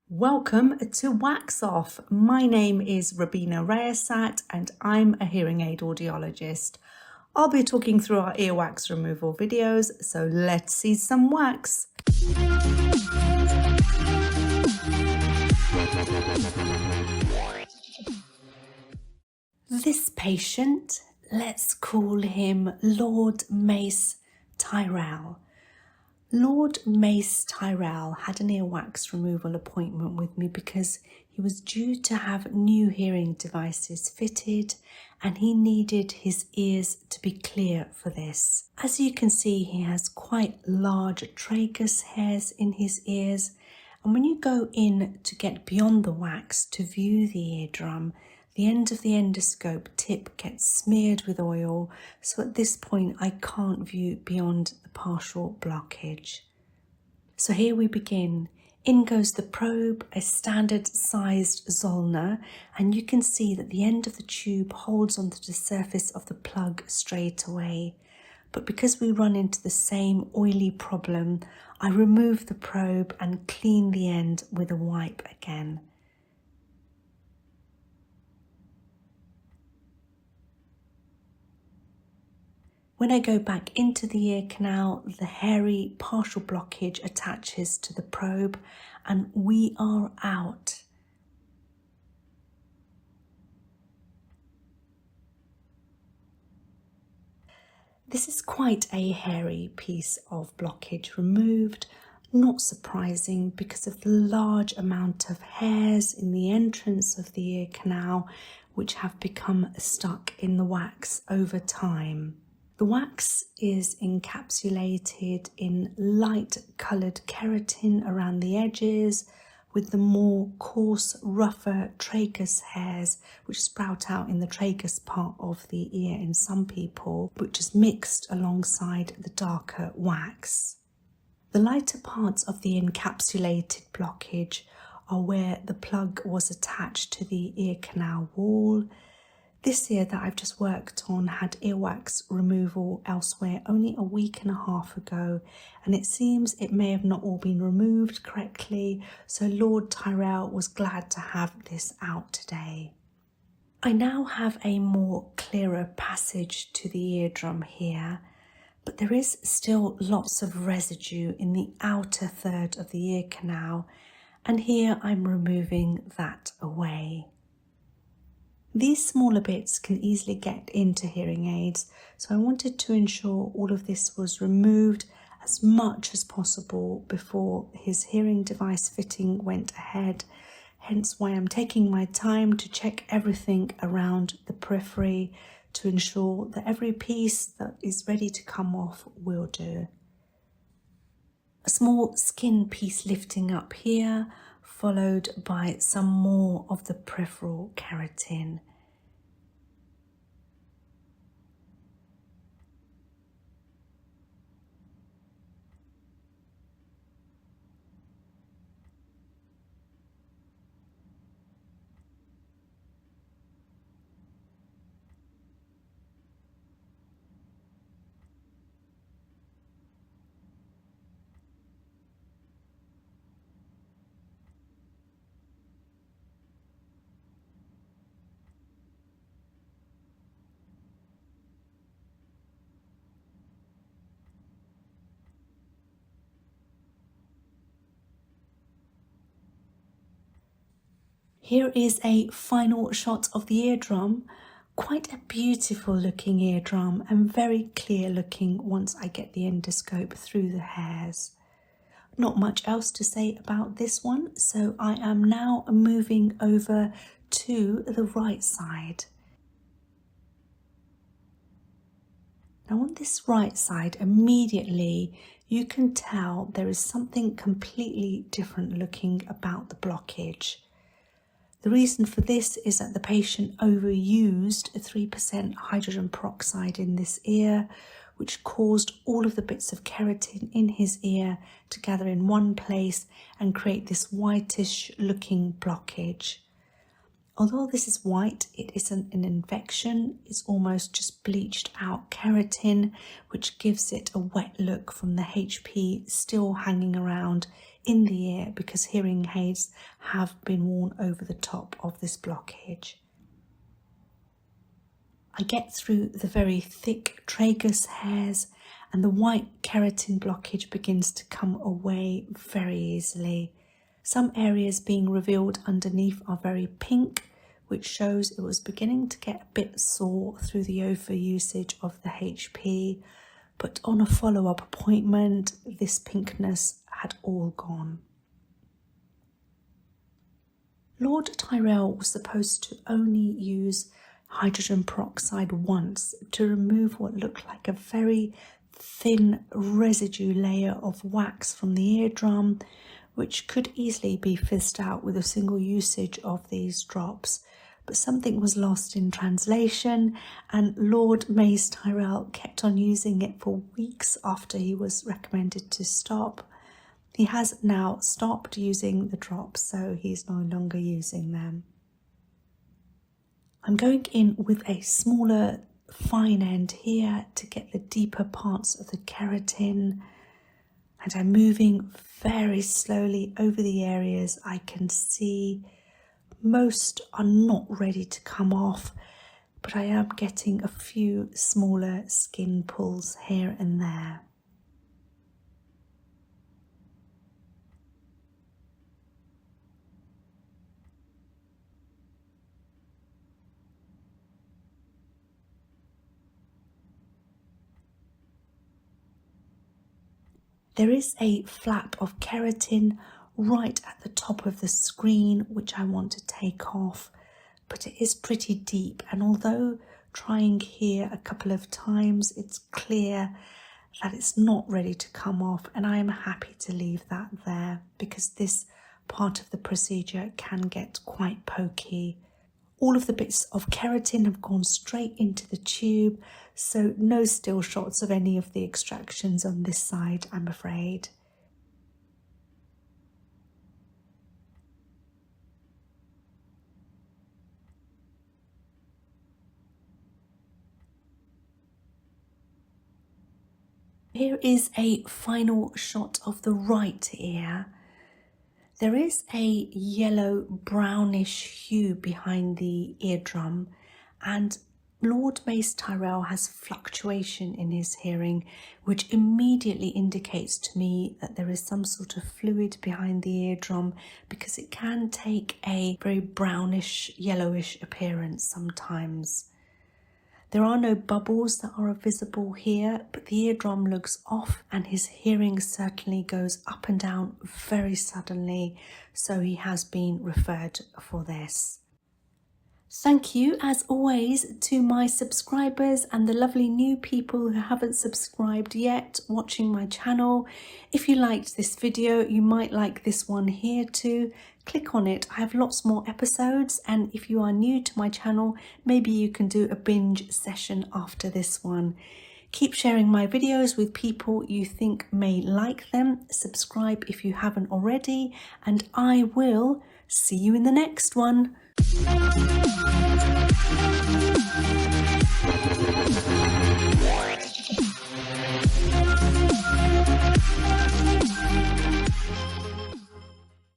Welcome to Wax Off. My name is Robina Rayasat and I'm a hearing aid audiologist. I'll be talking through our earwax removal videos, so let's see some wax. This patient, let's call him Lord Mace Tyrrell. Lord Mace Tyrrell had an earwax removal appointment with me because he was due to have new hearing devices fitted and he needed his ears to be clear for this. As you can see, he has quite large tragus hairs in his ears, and when you go in to get beyond the wax to view the eardrum, the end of the endoscope tip gets smeared with oil, so at this point I can't view beyond the partial blockage. So here we begin. In goes the probe, a standard sized Zollner, and you can see that the end of the tube holds onto the surface of the plug straight away. But because we run into the same oily problem, I remove the probe and clean the end with a wipe again. When I go back into the ear canal, the hairy partial blockage attaches to the probe and we are out. This is quite a hairy piece of blockage removed, not surprising because of the large amount of hairs in the entrance of the ear canal which have become stuck in the wax over time. The wax is encapsulated in light coloured keratin around the edges, with the more coarse, rougher tragus hairs which sprout out in the tragus part of the ear in some people, which is mixed alongside the darker wax. The lighter parts of the encapsulated blockage are where the plug was attached to the ear canal wall. This ear that I've just worked on had earwax removal elsewhere only a week and a half ago, and it seems it may have not all been removed correctly, so Lord Tyrrell was glad to have this out today. I now have a more clearer passage to the eardrum here, but there is still lots of residue in the outer third of the ear canal, and here I'm removing that away. These smaller bits can easily get into hearing aids, so I wanted to ensure all of this was removed as much as possible before his hearing device fitting went ahead, hence why I'm taking my time to check everything around the periphery to ensure that every piece that is ready to come off will do. A small skin piece lifting up here, followed by some more of the peripheral keratin. Here is a final shot of the eardrum. Quite a beautiful looking eardrum and very clear looking once I get the endoscope through the hairs. Not much else to say about this one, so I am now moving over to the right side. Now on this right side, immediately you can tell there is something completely different looking about the blockage. The reason for this is that the patient overused 3% hydrogen peroxide in this ear, which caused all of the bits of keratin in his ear to gather in one place and create this whitish looking blockage. Although this is white, it isn't an infection, it's almost just bleached out keratin, which gives it a wet look from the HP still hanging around in the ear because hearing aids have been worn over the top of this blockage. I get through the very thick tragus hairs and the white keratin blockage begins to come away very easily. Some areas being revealed underneath are very pink, which shows it was beginning to get a bit sore through the overusage of the HP, but on a follow-up appointment, this pinkness had all gone. Lord Tyrrell was supposed to only use hydrogen peroxide once to remove what looked like a very thin residue layer of wax from the eardrum, which could easily be fizzed out with a single usage of these drops. But something was lost in translation and Lord Mace Tyrrell kept on using it for weeks after he was recommended to stop. He has now stopped using the drops, so he's no longer using them. I'm going in with a smaller fine end here to get the deeper parts of the keratin, and I'm moving very slowly over the areas I can see. Most are not ready to come off, but I am getting a few smaller skin pulls here and there. There is a flap of keratin right at the top of the screen which I want to take off, but it is pretty deep, and although trying here a couple of times, it's clear that it's not ready to come off, and I am happy to leave that there because this part of the procedure can get quite pokey. All of the bits of keratin have gone straight into the tube, so no still shots of any of the extractions on this side, I'm afraid. Here is a final shot of the right ear. There is a yellow brownish hue behind the eardrum, and Lord Mace Tyrrell has fluctuation in his hearing, which immediately indicates to me that there is some sort of fluid behind the eardrum, because it can take a very brownish yellowish appearance sometimes. There are no bubbles that are visible here, but the eardrum looks off and his hearing certainly goes up and down very suddenly, so he has been referred for this. Thank you, as always, to my subscribers and the lovely new people who haven't subscribed yet watching my channel. If you liked this video, you might like this one here too. Click on it. I have lots more episodes, and if you are new to my channel, maybe you can do a binge session after this one. Keep sharing my videos with people you think may like them. Subscribe if you haven't already, and I will see you in the next one.